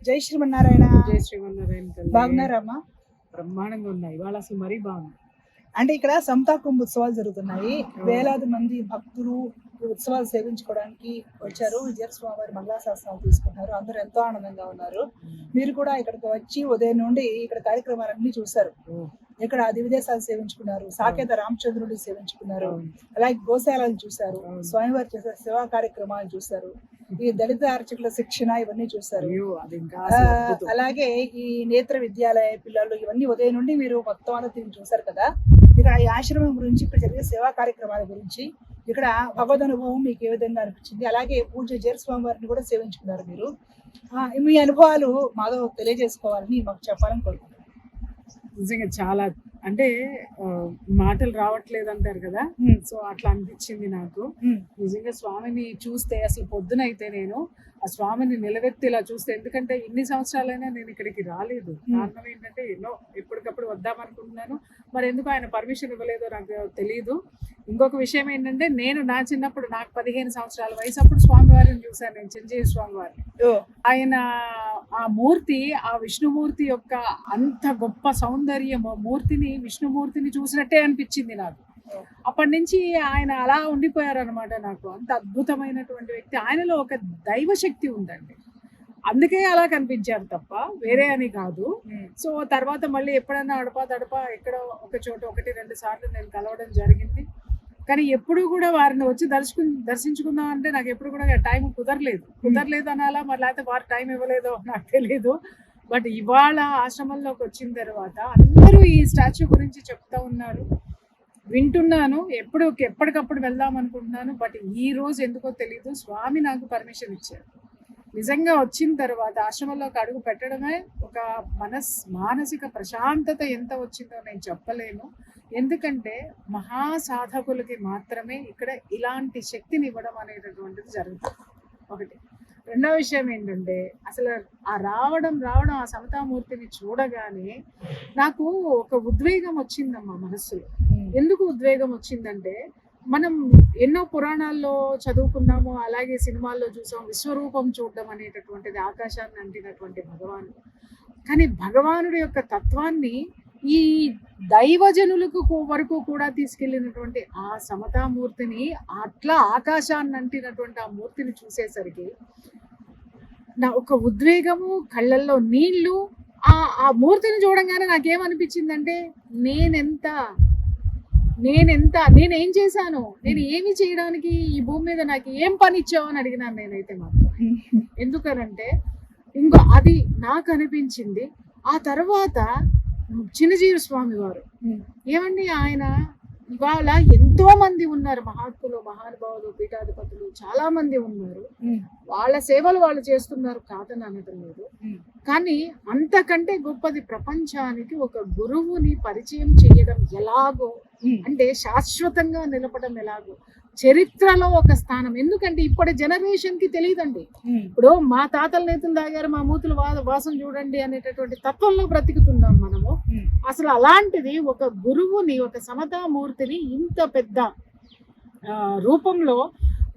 జై శ్రీమన్నారాయణ. జై శ్రీమన్నారాయణ తల్లి. బాగున్నారమ్మా? బ్రహ్మాండంగా ఉన్నాయి. ఇవాళ అసలు మరీ బాగుంది. అంటే ఇక్కడ సమతా కుంభ ఉత్సవాలు జరుగుతున్నాయి. వేలాది మంది భక్తులు ఈ ఉత్సవాలు సేవించుకోవడానికి వచ్చారు. విజయ స్వామి వారి మంగళాశాసనాలు తీసుకుంటున్నారు. అందరూ ఎంతో ఆనందంగా ఉన్నారు. మీరు కూడా ఇక్కడికి వచ్చి ఉదయం నుండి ఇక్కడ కార్యక్రమాలన్నీ చూశారు. ఇక్కడ విదేశాలు సేవించుకున్నారు, సాకేత రామచంద్రుడి సేవించుకున్నారు, అలాగే గోశాలను చూశారు, స్వామివారి చేసే సేవా కార్యక్రమాలు చూశారు, ఈ దళిత అర్చకుల శిక్షణ ఇవన్నీ చూశారు. అలాగే ఈ నేత్ర విద్యాలయ పిల్లలు ఇవన్నీ ఉదయం నుండి మీరు మొత్తం అంతా తిరిగి చూశారు కదా. ఇక్కడ ఈ ఆశ్రమం గురించి, ఇక్కడ జరిగే సేవా కార్యక్రమాల గురించి, ఇక్కడ భగవద్ అనుభవం మీకు ఏ విధంగా అనిపించింది? అలాగే పూజ జయస్వామి వారిని కూడా సేవించుకున్నారు మీరు. మీ అనుభవాలు మాతో తెలియజేసుకోవాలని మాకు చెప్పాలని కోరుకుంటున్నాను. నిజంగా చాలా అంటే మాటలు రావట్లేదు అంటారు కదా, సో అట్లా అనిపించింది నాకు. నిజంగా స్వామిని చూస్తే అసలు పొద్దునైతే నేను ఆ స్వామిని నిలవెత్తి ఇలా చూస్తే, ఎందుకంటే ఇన్ని సంవత్సరాలైనా నేను ఇక్కడికి రాలేదు. కారణం ఏంటంటే ఎన్నో ఎప్పటికప్పుడు వద్దామనుకుంటున్నాను, మరి ఎందుకు ఆయన పర్మిషన్ ఇవ్వలేదో నాకు తెలియదు. ఇంకొక విషయం ఏంటంటే, నేను నా చిన్నప్పుడు నాకు 15 సంవత్సరాల వయసు అప్పుడు స్వామివారిని చూశాను నేను, చిరంజీవి స్వామివారిని. ఆయన ఆ మూర్తి, ఆ విష్ణుమూర్తి యొక్క అంత గొప్ప సౌందర్య మూర్తిని, విష్ణుమూర్తిని చూసినట్టే అనిపించింది నాకు. అప్పటి నుంచి ఆయన అలా ఉండిపోయారు అనమాట. నాకు అంత అద్భుతమైనటువంటి వ్యక్తి, ఆయనలో ఒక దైవ శక్తి ఉందండి, అందుకే అలా కనిపించారు తప్ప వేరే అని కాదు. సో తర్వాత మళ్ళీ ఎప్పుడైనా అడపా ఎక్కడో ఒక చోట 1-2 సార్లు నేను కలవడం జరిగింది. కానీ ఎప్పుడు కూడా వారిని వచ్చి దర్శించుకుందాం అంటే నాకు ఎప్పుడు కూడా టైం కుదరలేదు అనాలా, మరి లేకపోతే వారు టైం ఇవ్వలేదో నాకు తెలీదు. బట్ ఇవాళ ఆశ్రమంలోకి వచ్చిన తర్వాత అందరూ ఈ స్టాచ్యూ గురించి చెప్తా ఉన్నారు, వింటున్నాను. ఎప్పటికప్పుడు వెళ్దాం అనుకుంటున్నాను. బట్ ఈ రోజు ఎందుకో తెలీదు, స్వామి నాకు పర్మిషన్ ఇచ్చారు. నిజంగా వచ్చిన తర్వాత ఆశ్రమంలోకి అడుగు పెట్టడమే ఒక మానసిక ప్రశాంతత ఎంత వచ్చిందో నేను చెప్పలేను. ఎందుకంటే మహాసాధకులకి మాత్రమే ఇక్కడ ఇలాంటి శక్తిని ఇవ్వడం అనేటటువంటిది జరుగుతుంది. ఒకటి. రెండో విషయం ఏంటంటే, అసలు ఆ రావడం ఆ సమతామూర్తిని చూడగానే నాకు ఒక ఉద్వేగం వచ్చిందమ్మా మనస్సులో. ఎందుకు ఉద్వేగం వచ్చిందంటే, మనం ఎన్నో పురాణాల్లో చదువుకున్నాము, అలాగే సినిమాల్లో చూసాం, విశ్వరూపం చూడడం అనేటటువంటిది, ఆకాశాన్ని అంటినటువంటి భగవానుడు. కానీ భగవానుడి యొక్క తత్వాన్ని ఈ దైవజనులకు వరకు కూడా తీసుకెళ్ళినటువంటి ఆ సమతామూర్తిని, అట్లా ఆకాశాన్ని అంటినటువంటి ఆ మూర్తిని చూసేసరికి నా ఒక ఉద్వేగము, కళ్ళల్లో నీళ్లు. ఆ మూర్తిని చూడంగానే నాకేమనిపించిందంటే, నేనేం చేశాను, నేను ఏమి చేయడానికి ఈ భూమి మీద నాకు ఏం పని ఇచ్చావు అని అడిగినాను నేనైతే మాత్రం. ఎందుకనంటే ఇంకో అది నాకు అనిపించింది. ఆ తర్వాత చిన్నజీవి స్వామి వారు ఏమండి, ఆయన ఇవాళ ఎంతో మంది ఉన్నారు, మహాత్ములు, మహానుభావులు, పీఠాధిపతులు చాలా మంది ఉన్నారు. వాళ్ళ సేవలు వాళ్ళు చేస్తున్నారు, కాదని అనడం లేదు. కానీ అంతకంటే గొప్పది ప్రపంచానికి ఒక గురువుని పరిచయం చేయడం ఎలాగో, అంటే శాశ్వతంగా నిలపడం ఎలాగో, చరిత్రలో ఒక స్థానం. ఎందుకంటే ఇప్పటి జనరేషన్ కి తెలియదండి. ఇప్పుడు మా తాతల నేతలు తాగారు, మా మూతులు వాసం చూడండి అనేటటువంటి తత్వంలో బ్రతుకుతున్నాం మనము. అసలు అలాంటిది ఒక గురువుని, ఒక సమతామూర్తిని ఇంత పెద్ద రూపంలో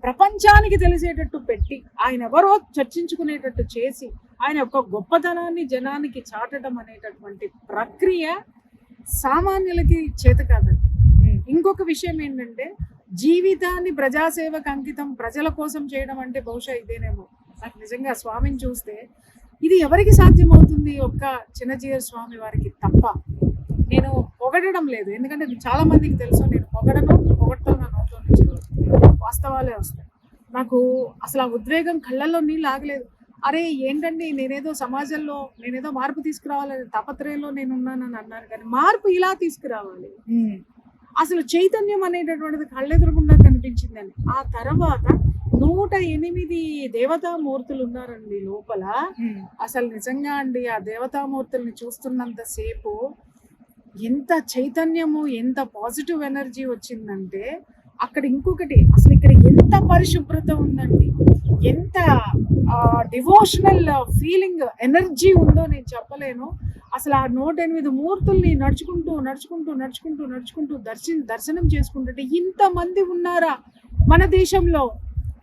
ప్రపంచానికి తెలిసేటట్టు పెట్టి, ఆయన ఎవరో చర్చించుకునేటట్టు చేసి, ఆయన యొక్క గొప్పతనాన్ని జనానికి చాటడం అనేటటువంటి ప్రక్రియ సామాన్యులకి చేత కాదండి. ఇంకొక విషయం ఏంటంటే, జీవితాన్ని ప్రజాసేవకు అంకితం, ప్రజల కోసం చేయడం అంటే బహుశా ఇదేనేమో. నాకు నిజంగా స్వామిని చూస్తే ఇది ఎవరికి సాధ్యమవుతుంది? ఒక్క చిన్నజీవి స్వామి వారికి తప్ప. నేను పొగడడం లేదు, ఎందుకంటే చాలా మందికి తెలుసు నేను పొగడతో నా నోట్లో నుంచి వాస్తవాలే వస్తాయి. నాకు అసలు ఆ ఉద్వేగం, కళ్ళల్లో నీళ్ళు ఆగలేదు. అరే ఏంటండి, నేనేదో సమాజంలో నేనేదో మార్పు తీసుకురావాలని తపత్రయంలో నేనున్నానని అన్నారు, కానీ మార్పు ఇలా తీసుకురావాలి, అసలు చైతన్యం అనేటటువంటిది కళ్ళెదురుగుండా కనిపించిందండి. ఆ తర్వాత 108 దేవతామూర్తులు ఉన్నారండి లోపల. అసలు నిజంగా అండి, ఆ దేవతామూర్తుల్ని చూస్తున్నంత సేపు ఎంత చైతన్యము, ఎంత పాజిటివ్ ఎనర్జీ వచ్చిందంటే, అక్కడ ఇంకొకటి, అసలు ఇక్కడ ఎంత పరిశుభ్రత ఉందండి, ఎంత డివోషనల్ ఫీలింగ్, ఎనర్జీ ఉందో నేను చెప్పలేను. అసలు ఆ 108 మూర్తుల్ని నడుచుకుంటూ దర్శనం చేసుకుంటుంటే ఇంతమంది ఉన్నారా మన దేశంలో?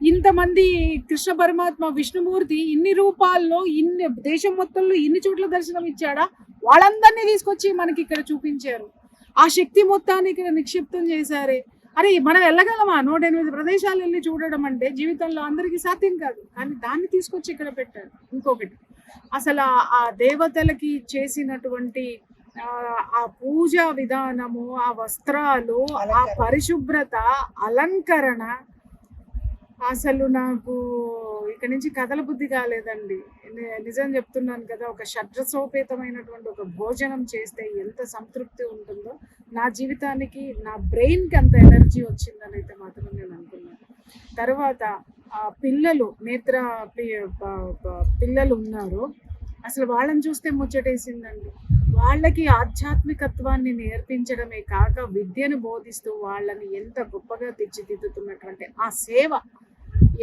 ఇంతమంది కృష్ణ పరమాత్మ విష్ణుమూర్తి ఇన్ని రూపాల్లో ఇన్ని దేశం మొత్తంలో ఇన్ని చోట్ల దర్శనం ఇచ్చాడా, వాళ్ళందరినీ తీసుకొచ్చి మనకి ఇక్కడ చూపించారు. ఆ శక్తి మొత్తాన్ని ఇక్కడ నిక్షిప్తం చేశారే. అరే మనం వెళ్ళగలమా 108 ప్రదేశాలు వెళ్ళి చూడడం అంటే? జీవితంలో అందరికీ సాధ్యం కాదు, కానీ దాన్ని తీసుకొచ్చి ఇక్కడ పెట్టారు. ఇంకొకటి, అసలు ఆ దేవతలకి చేసినటువంటి ఆ పూజా విధానము, ఆ వస్త్రాలు, ఆ పరిశుభ్రత, అలంకరణ, అసలు నాకు ఇక్కడ నుంచి కథల బుద్ధి కాలేదండి. నిజం చెప్తున్నాను కదా, ఒక షడ్రసోపేతమైనటువంటి ఒక భోజనం చేస్తే ఎంత సంతృప్తి ఉంటుందో, నా జీవితానికి, నా బ్రెయిన్కి అంత ఎనర్జీ వచ్చిందని అయితే మాత్రం నేను అనుకున్నాను. తర్వాత ఆ పిల్లలు, నేత్ర పిల్లలు ఉన్నారు, అసలు వాళ్ళని చూస్తే ముచ్చటేసిందండి. వాళ్ళకి ఆధ్యాత్మికత్వాన్ని నేర్పించడమే కాక విద్యను బోధిస్తూ వాళ్ళని ఎంత గొప్పగా తీర్చిదిద్దుతున్నటువంటి ఆ సేవ,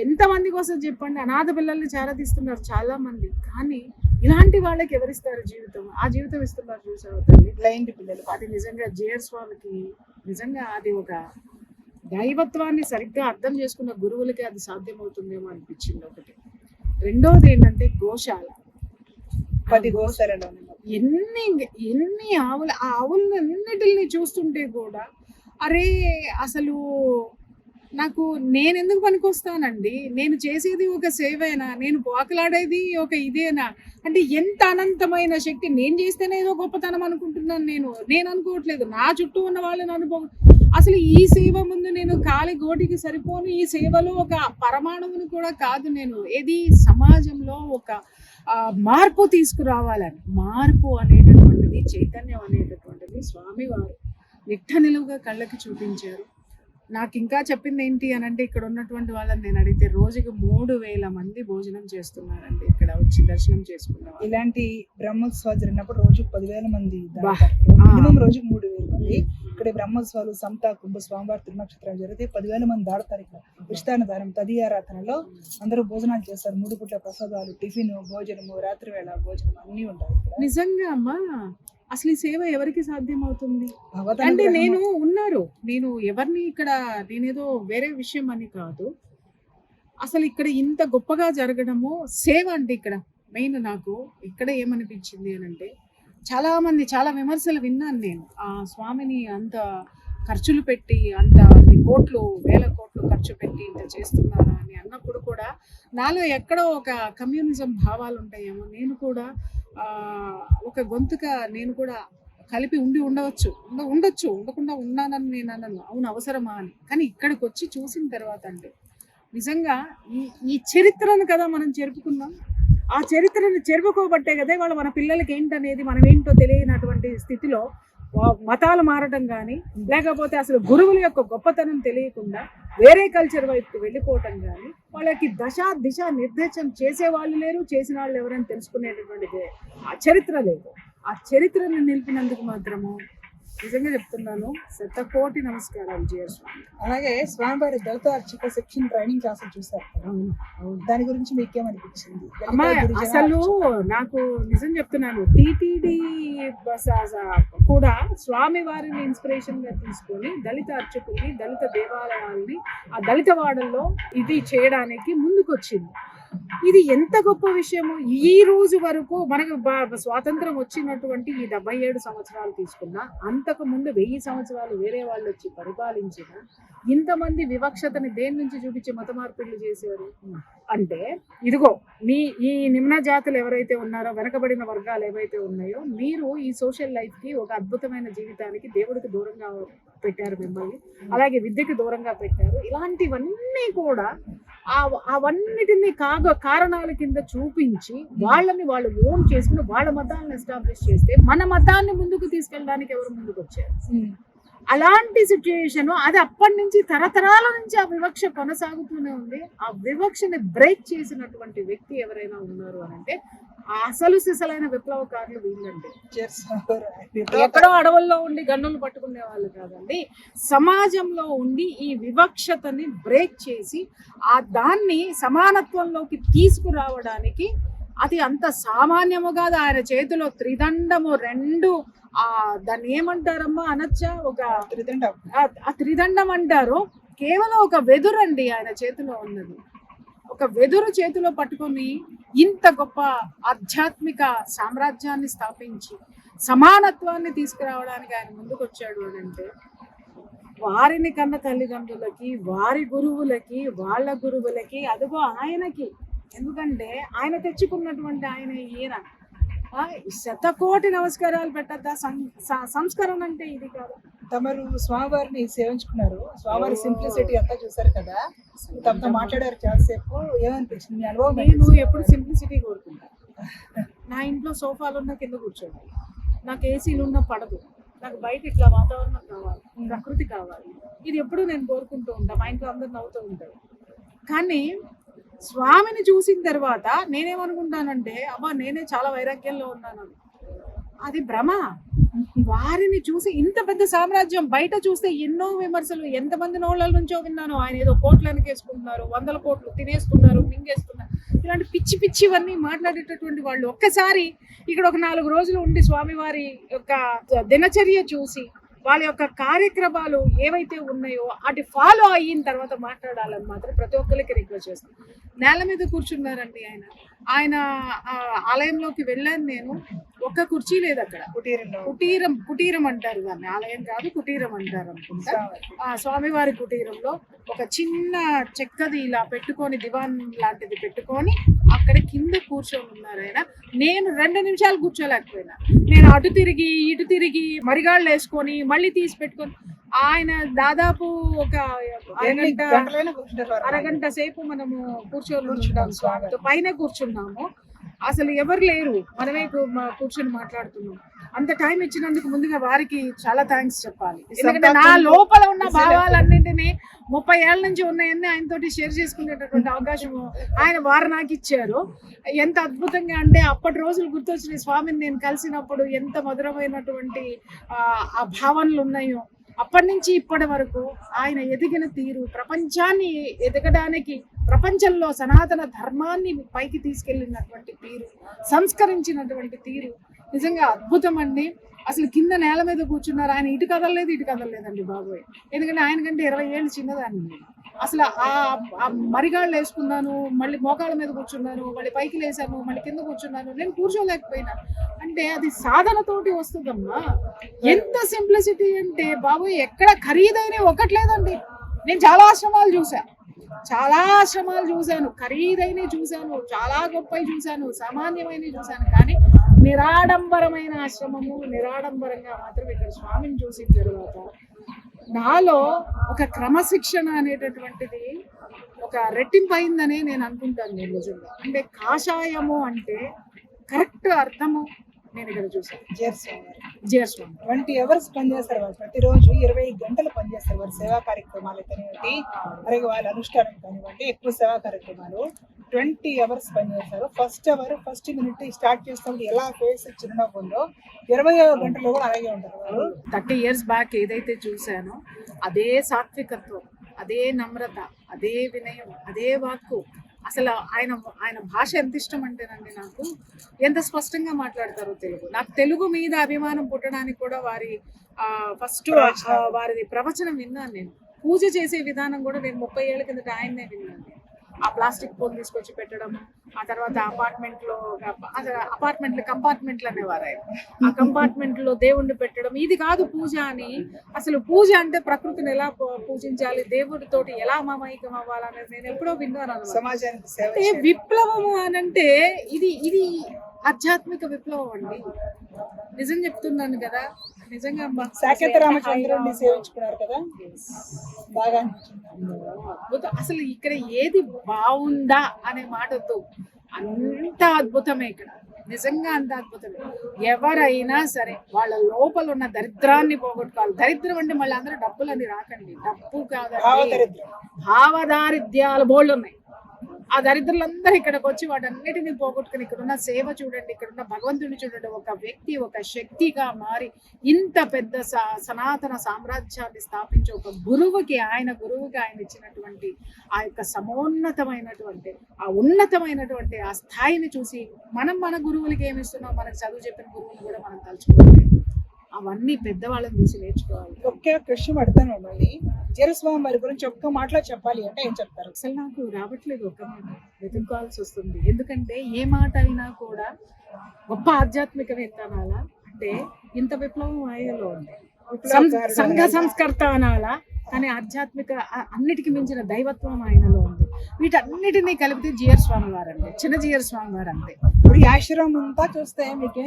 ఎంతమంది కోసం చెప్పండి. అనాథ పిల్లల్ని చారదీస్తున్నారు చాలా మంది, కానీ ఇలాంటి వాళ్ళకి ఎవరిస్తారు జీవితం? ఆ జీవితం ఇస్తున్నారు చూసారు తల్లి, బ్లైండ్ పిల్లలు. అది నిజంగా జేఆర్ స్వామికి నిజంగా అది ఒక దైవత్వాన్ని సరిగ్గా అర్థం చేసుకున్న గురువులకి అది సాధ్యమవుతుందేమో అనిపించింది ఒకటి. రెండోది ఏంటంటే గోశాల. 10 గోశాలలో ఎన్ని ఆవులు, ఆ ఆవులన్నిటిని చూస్తుంటే కూడా అరే అసలు నాకు నేను ఎందుకు పనికొస్తానండి? నేను చేసేది ఒక సేవేనా? నేను పోకలాడేది ఒక ఇదేనా? అంటే ఎంత అనంతమైన శక్తి! నేను చేస్తేనే ఏదో గొప్పతనం అనుకుంటున్నాను. నేను అనుకోవట్లేదు, నా చుట్టూ ఉన్న వాళ్ళని అనుభవం. అసలు ఈ సేవ ముందు నేను కాలి గోటికి సరిపోను. ఈ సేవలో ఒక పరమాణువుని కూడా కాదు నేను. ఏది సమాజంలో ఒక మార్పు తీసుకురావాలని, మార్పు అనేటటువంటిది, చైతన్యం అనేటటువంటిది స్వామివారు నిట్ట నిలువుగా కళ్ళకి చూపించారు. నాకు ఇంకా చెప్పింది ఏంటి అని అంటే, ఇక్కడ ఉన్నటువంటి వాళ్ళని నేను అడిగితే రోజుకి 3000 మంది భోజనం చేస్తున్నారండి ఇక్కడ వచ్చి దర్శనం చేసుకున్నారు. ఇలాంటి బ్రహ్మోత్సవాలు జరిగినప్పుడు రోజు 10,000 మంది, మినిమం రోజుకి 3,000 మంది. ఇక్కడ బ్రహ్మోత్సవాలు, సమతా కుంభ, స్వామివారి తిరునక్షత్రం జరిగితే 10,000 మంది దాడతారు. ఇక్కడ విష్టాన దానం, తదియారాధనలో అందరూ భోజనాలు చేస్తారు. 3 పూట్ల ప్రసాదాలు, టిఫిన్, భోజనము, రాత్రి వేళ భోజనం అన్ని ఉంటాయి. నిజంగా అమ్మా, అసలు ఈ సేవ ఎవరికి సాధ్యం అవుతుంది అంటే, నేను ఎవరిని ఇక్కడ, నేనేదో వేరే విషయం అని కాదు, అసలు ఇక్కడ ఇంత గొప్పగా జరగడము సేవ అంటే ఇక్కడ మెయిన్. నాకు ఇక్కడ ఏమనిపించింది అని అంటే, చాలా విమర్శలు విన్నాను నేను. ఆ స్వామిని అంత ఖర్చులు పెట్టి, అంత కోట్లు, వేల కోట్లు ఖర్చు పెట్టి ఇంత చేస్తున్నారా అని అన్నప్పుడు కూడా నాలో ఎక్కడో ఒక కమ్యూనిజం భావాలు ఉంటాయేమో. నేను కూడా ఒక గొంతుగా నేను కూడా కలిపి ఉండకుండా ఉన్నానని నేను అన్నాను. అవును, అవసరమా అని. కానీ ఇక్కడికి వచ్చి చూసిన తర్వాత అంటే నిజంగా ఈ చరిత్రను కదా మనం చెరుపుకున్నాం. ఆ చరిత్రను చెరుపుకోబట్టే కదా వాళ్ళు మన పిల్లలకి ఏంటనేది, మనం ఏంటో తెలియనటువంటి స్థితిలో మతాలు మారడం కానీ, లేకపోతే అసలు గురువుల యొక్క గొప్పతనం తెలియకుండా వేరే కల్చర్ వైపు వెళ్ళిపోవటం కానీ, వాళ్ళకి దిశ నిర్దేశం చేసే వాళ్ళు లేరు, చేసిన వాళ్ళు ఎవరైనా తెలుసుకునేటటువంటిది ఆ చరిత్ర లేదు. ఆ చరిత్రను నిలిపినందుకు మాత్రము నిజంగా చెప్తున్నాను, 100,000,000 నమస్కారాలు జేఆర్ స్వామి. అలాగే స్వామివారి దళిత అర్చక శిక్షణ ట్రైనింగ్ క్లాసులు చూసారు, దాని గురించి మీకేమనిపించింది? అసలు నాకు నిజం చెప్తున్నాను, టీటీడీ కూడా స్వామి వారిని ఇన్స్పిరేషన్ గా తీసుకొని దళిత అర్చకుల్ని, దళిత దేవాలయాల్ని ఆ దళిత వాడల్లో ఇది చేయడానికి ముందుకొచ్చింది. ఇది ఎంత గొప్ప విషయము. ఈ రోజు వరకు మనకు స్వాతంత్రం వచ్చినటువంటి ఈ 77 సంవత్సరాలు తీసుకున్నా, అంతకు ముందు 1000 సంవత్సరాలు వేరే వాళ్ళు వచ్చి పరిపాలించిన ఇంతమంది వివక్షతని దేని నుంచి చూపించి మత మార్పిడులు చేశారు అంటే, ఇదిగో ఈ నిమ్న జాతులు ఎవరైతే ఉన్నారో, వెనకబడిన వర్గాలు ఏవైతే ఉన్నాయో, మీరు ఈ సోషల్ లైఫ్ కి, ఒక అద్భుతమైన జీవితానికి దేవుడికి దూరంగా పెట్టారు మిమ్మల్ని, అలాగే విద్యకి దూరంగా పెట్టారు. ఇలాంటివన్నీ కూడా అవన్నిటిని కారణాల కింద చూపించి వాళ్ళని వాళ్ళు ఓన్ చేసుకుని వాళ్ళ మతాలను ఎస్టాబ్లిష్ చేస్తే మన మతాన్ని ముందుకు తీసుకెళ్ళడానికి ఎవరు ముందుకు వచ్చారు? అలాంటి సిచ్యుయేషన్ అది అప్పటి నుంచి తరతరాల నుంచి ఆ వివక్ష కొనసాగుతూనే ఉంది. ఆ వివక్షని బ్రేక్ చేసినటువంటి వ్యక్తి ఎవరైనా ఉన్నారు అని అంటే అసలు సిసలైన విప్లవకారులు వీళ్ళండి. ఎక్కడో అడవుల్లో ఉండి గన్నులు పట్టుకునే వాళ్ళు కాదండి, సమాజంలో ఉండి ఈ వివక్షతని బ్రేక్ చేసి దాన్ని సమానత్వంలోకి తీసుకురావడానికి అది అంత సామాన్యము కాదు. ఆయన చేతిలో త్రిదండము, 2 దాన్ని ఏమంటారమ్మా అనొచ్చా, ఒక త్రిదండం అంటారు. కేవలం ఒక వెదురండి ఆయన చేతిలో ఉన్నది. ఒక వెదురు చేతిలో పట్టుకొని ఇంత గొప్ప ఆధ్యాత్మిక సామ్రాజ్యాన్ని స్థాపించి సమానత్వాన్ని తీసుకురావడానికి ఆయన ముందుకు వచ్చాడు అని అంటే, వారిని కన్న తల్లిదండ్రులకి, వారి గురువులకి, వాళ్ళ గురువులకి, అదిగో ఆయనకి, ఎందుకంటే ఆయన తెచ్చుకున్నటువంటి ఆయన ఈయన. శతకోటి నమస్కారాలు పెట్టద్దా? సంస్కరణ అంటే ఇది కాదు. తమరు స్వామివారిని సేవించుకున్నారు, స్వామివారి సింప్లిసిటీ అంతా చూసారు కదా, తమతో మాట్లాడారు చాలాసేపు, ఏమనిపించింది మీ అనుభవం? నేను ఎప్పుడు సింప్లిసిటీ కోరుకుంటా. నా ఇంట్లో సోఫాలు ఉన్న కింద కూర్చోండి, నాకు ఏసీలు ఉన్న పడదు, నాకు బయట ఇట్లా వాతావరణం కావాలి, ప్రకృతి కావాలి, ఇది ఎప్పుడు నేను కోరుకుంటూ ఉంటాను. మా ఇంట్లో అందరు నవ్వుతూ ఉంటారు. కానీ స్వామిని చూసిన తర్వాత నేనేమనుకుంటానంటే, అబ్బా నేనే చాలా వైరాగ్యంలో ఉన్నాను. అది భ్రమ. వారిని చూసి ఇంత పెద్ద సామ్రాజ్యం బయట చూస్తే ఎన్నో విమర్శలు, ఎంతమంది నోళ్ళ నుంచో విన్నాను. ఆయన ఏదో కోట్లు వెనకేసుకుంటున్నారు, 100 కోట్లు తినేస్తున్నారు, మింగేస్తున్నారు, ఇలాంటి పిచ్చి పిచ్చివన్నీ మాట్లాడేటటువంటి వాళ్ళు ఒక్కసారి ఇక్కడ ఒక 4 రోజులు ఉండి స్వామివారి యొక్క దినచర్య చూసి వాళ్ళ యొక్క కార్యక్రమాలు ఏవైతే ఉన్నాయో అటు ఫాలో అయిన తర్వాత మాట్లాడాలని మాత్రం ప్రతి ఒక్కరికి రిక్వెస్ట్ చేస్తాను. నేల మీద కూర్చున్నారండి ఆయన ఆలయంలోకి వెళ్ళాను నేను. ఒక్క కుర్చీ లేదు అక్కడ. కుటీరం అంటారు దాన్ని, ఆలయం కాదు కుటీరం అంటారు అనుకుంటా. స్వామివారి కుటీరంలో ఒక చిన్న చెక్కది ఇలా పెట్టుకొని, దివాన్ లాంటిది పెట్టుకొని అక్కడ కింద కూర్చొని ఉన్నారు ఆయన. నేను 2 నిమిషాలు కూర్చోలేకపోయినా. నేను అటు తిరిగి ఇటు తిరిగి మరిగాళ్ళు వేసుకొని మళ్ళీ తీసి పెట్టుకొని ఆయన దాదాపు ఒక అరగంట సేపు మనము కూర్చొని స్వామితో పైన కూర్చున్నాము. అసలు ఎవరు లేరు, మనమే కూర్చొని మాట్లాడుతున్నాం. అంత టైం ఇచ్చినందుకు ముందుగా వారికి చాలా థ్యాంక్స్ చెప్పాలి. ఎందుకంటే నా లోపల ఉన్న భావాలన్నింటినీ 30 ఏళ్ళ నుంచి ఉన్నాయన్నీ ఆయనతోటి షేర్ చేసుకునేటటువంటి అవకాశం ఆయన వారు నాకు ఇచ్చారు. ఎంత అద్భుతంగా అంటే అప్పటి రోజులు గుర్తొచ్చిన స్వామిని నేను కలిసినప్పుడు ఎంత మధురమైనటువంటి ఆ భావనలు ఉన్నాయో. అప్పటి నుంచి ఇప్పటి వరకు ఆయన ఎదిగిన తీరు, ప్రపంచాన్ని ఎదగడానికి, ప్రపంచంలో సనాతన ధర్మాన్ని పైకి తీసుకెళ్ళినటువంటి తీరు, సంస్కరించినటువంటి తీరు నిజంగా అద్భుతం అండి. అసలు కింద నేల మీద కూర్చున్నారు ఆయన. ఇటు కదలలేదండి బాబోయ్. ఎందుకంటే ఆయన కంటే 20 ఏళ్ళు చిన్నదాన్ని. అసలు ఆ మరిగాళ్ళు వేసుకున్నాను, మళ్ళీ మోకాళ్ళ మీద కూర్చున్నాను, మళ్ళీ పైకి లేసాను, మళ్ళీ కింద కూర్చున్నాను. నేను కూర్చోలేకపోయినా. అంటే అది సాధనతోటి వస్తుందమ్మా. ఎంత సింప్లిసిటీ అంటే బాబోయ్, ఎక్కడ ఖరీదైన ఒకట్లేదండి. నేను చాలా ఆశ్రమాలు చూశాను, ఖరీదైనవి చూశాను, చాలా గొప్పవి చూశాను, సామాన్యమైనవి చూశాను. కానీ నిరాడంబరమైన ఆశ్రమము, నిరాడంబరంగా మాత్రం ఇక్కడ స్వామిని చూసిన తర్వాత నాలో ఒక క్రమశిక్షణ అనేటటువంటిది ఒక రెట్టింపు అయిందనే నేను అనుకుంటాను. నేను నిజంగా అంటే కాషాయము అంటే కరెక్ట్ అర్థము నేను ఇక్కడ చూసాను. జీర్స్వామి 20 అవర్స్ పనిచేస్తారు వాళ్ళు. ప్రతిరోజు 20 గంటలు పనిచేస్తారు వారి సేవా కార్యక్రమాలు కానివ్వండి, అలాగే వాళ్ళ అనుష్ఠానం కానివ్వండి, ఎక్కువ సేవా కార్యక్రమాలు 20 అవర్స్ పనిచేస్తారు. ఫస్ట్ మినిట్ స్టార్ట్ చేసినప్పుడు ఎలా ఫేస్ చిరునవ్వు ఉందో 20వ గంటలో కూడా అలాగే ఉంటారు వాళ్ళు. 30 years బ్యాక్ ఏదైతే చూశానో అదే సాత్వికత్వం, అదే నమ్రత, అదే వినయం, అదే వాక్కు. అసలు ఆయన భాష ఎంత ఇష్టం అంటేనండి నాకు, ఎంత స్పష్టంగా మాట్లాడతారో తెలుగు. నాకు తెలుగు మీద అభిమానం పుట్టడానికి కూడా వారి ఫస్ట్ వారి ప్రవచనం విన్నాను నేను. పూజ చేసే విధానం కూడా నేను 30 ఏళ్ల కిందట ఆయన్నే విన్నాను. ఆ ప్లాస్టిక్ పూలు తీసుకొచ్చి పెట్టడం, ఆ తర్వాత కంపార్ట్మెంట్లు అనేవారు ఆయన. ఆ కంపార్ట్మెంట్లో దేవుణ్ణి పెట్టడం, ఇది కాదు పూజ అని. అసలు పూజ అంటే ప్రకృతిని ఎలా పూజించాలి, దేవుడితోటి ఎలా మమైకం అవ్వాలనేది నేను ఎప్పుడో విన్నాను. సమాజానికి విప్లవము అనంటే ఇది ఆధ్యాత్మిక విప్లవం అండి. నిజం చెప్తున్నాను కదా, నిజంగా సాకేత రామచంద్రుడిని సేవించుకున్నారు కదా, బాగా అద్భుతం. అసలు ఇక్కడ ఏది బాగుందా అనే మాటతో అంత అద్భుతమే ఇక్కడ, నిజంగా అంత అద్భుతమే. ఎవరైనా సరే వాళ్ళ లోపల ఉన్న దరిద్రాన్ని పోగొట్టుకోవాలి. దరిద్రం అంటే మళ్ళీ అందరూ డబ్బులని రాకండి, డబ్బు కాదండి, భావదారిద్ర్యాలు బోళ్ళు ఉన్నాయి. ఆ దరిద్రులందరూ ఇక్కడికి వచ్చి వాటన్నిటిని పోగొట్టుకుని ఇక్కడున్న సేవ చూడండి, ఇక్కడున్న భగవంతుడిని చూడండి. ఒక వ్యక్తి ఒక శక్తిగా మారి ఇంత పెద్ద సనాతన సామ్రాజ్యాన్ని స్థాపించే ఒక గురువుకి ఆయన ఇచ్చినటువంటి ఆ యొక్క సమోన్నతమైనటువంటి ఆ ఉన్నతమైనటువంటి ఆ స్థాయిని చూసి మన గురువులకి ఏమిస్తున్నాం, మనకు చదువు చెప్పిన గురువుని కూడా మనం తలుచుకోవాలి. అవన్నీ పెద్దవాళ్ళని చూసి నేర్చుకోవాలి. ఒకే క్వశ్చన్ అడుగుతాను మళ్ళీ. జీరస్వామి వారి గురించి ఒక్క మాటలో చెప్పాలి అంటే ఏం చెప్తారు? అసలు నాకు రావట్లేదు ఒక్క మాట, వెతుక్కోవాల్సి వస్తుంది. ఎందుకంటే ఏ మాట అయినా కూడా గొప్ప ఆధ్యాత్మికవేత్త అనాలా అంటే ఇంత విప్లవం ఆయనలో ఉంది, సంఘ సంస్కర్త అనాలా కానీ ఆధ్యాత్మిక అన్నిటికీ మించిన దైవత్వం ఆయనలో ఉంది. వీటన్నిటినీ కలిపితే జిఆర్ స్వామి వారు అండి, చిన్న జిఆర్ స్వామి వారు అంతే. ఇప్పుడు ఈ ఆశ్రమం అంతా చూస్తే మీకు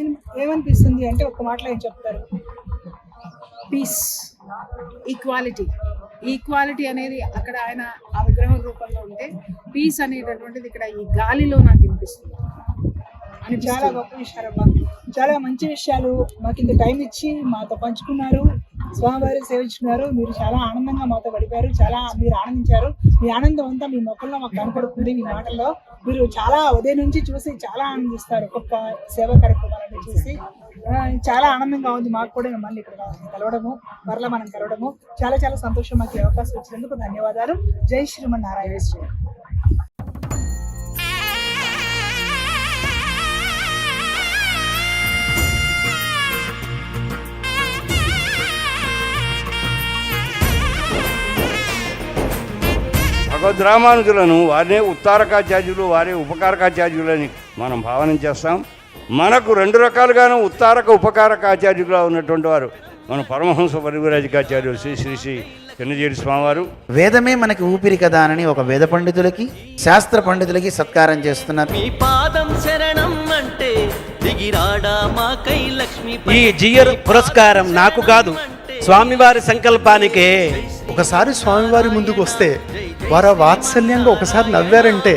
ఏమనిపిస్తుంది అంటే ఒక్క మాటలో ఏం చెప్తారు? పీస్, ఈక్వాలిటీ అనేది అక్కడ ఆయన ఆ విగ్రహం రూపంలో ఉంటే పీస్ అనేటటువంటిది ఇక్కడ ఈ గాలిలో నాకు వినిపిస్తుంది. అని చాలా గొప్ప విషయాలమ్మా, చాలా మంచి విషయాలు మాకు ఇంత టైం ఇచ్చి మాతో పంచుకున్నారు, స్వామివారి సేవించుకున్నారు. మీరు చాలా ఆనందంగా మాతో గడిపారు, చాలా మీరు ఆనందించారు. మీ ఆనందం అంతా మీ మొక్కల్లో మాకు కనపడుతుంది. మీ మాటల్లో మీరు చాలా ఉదయం నుంచి చూసి చాలా ఆనందిస్తారు. ఒక్కొక్క సేవా కార్యక్రమాలను చూసి చాలా ఆనందంగా ఉంది మాకు కూడా. మళ్ళీ ఇక్కడ కలవడము, మరలా మనం కలవడము చాలా చాలా సంతోషం. మాకు ఈ అవకాశం ఇచ్చినందుకు ధన్యవాదాలు. జై శ్రీమన్నారాయణ. భగవద్రామానుజులను వారే ఉత్తారకాచార్యులు, వారే ఉపకారకాచార్యులని మనం భావన చేస్తాం. మనకు రెండు రకాలుగాను ఉత్తారక ఉపకారక ఆచార్యులుగా ఉన్నటువంటి వారు మన పరమహంస పరివిరాజకాచార్యులు శ్రీ శ్రీ శ్రీ చిన్నజీరి స్వామివారు. వేదమే మనకి ఊపిరి కదా అని ఒక వేద పండితులకి, శాస్త్ర పండితులకి సత్కారం చేస్తున్నారు. మీ పాదం శరణం అంటే దిగిరాడా మాకై లక్ష్మీ. ఈ జియర్ పురస్కారం నాకు కాదు, స్వామివారి సంకల్పానికే. ఒకసారి స్వామివారి ముందుకు వస్తే వారు వాత్సల్యంగా ఒకసారి నవ్వారంటే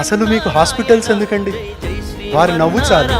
అసలు మీకు హాస్పిటల్స్ ఎందుకండి? వారి నవ్వు చాలు.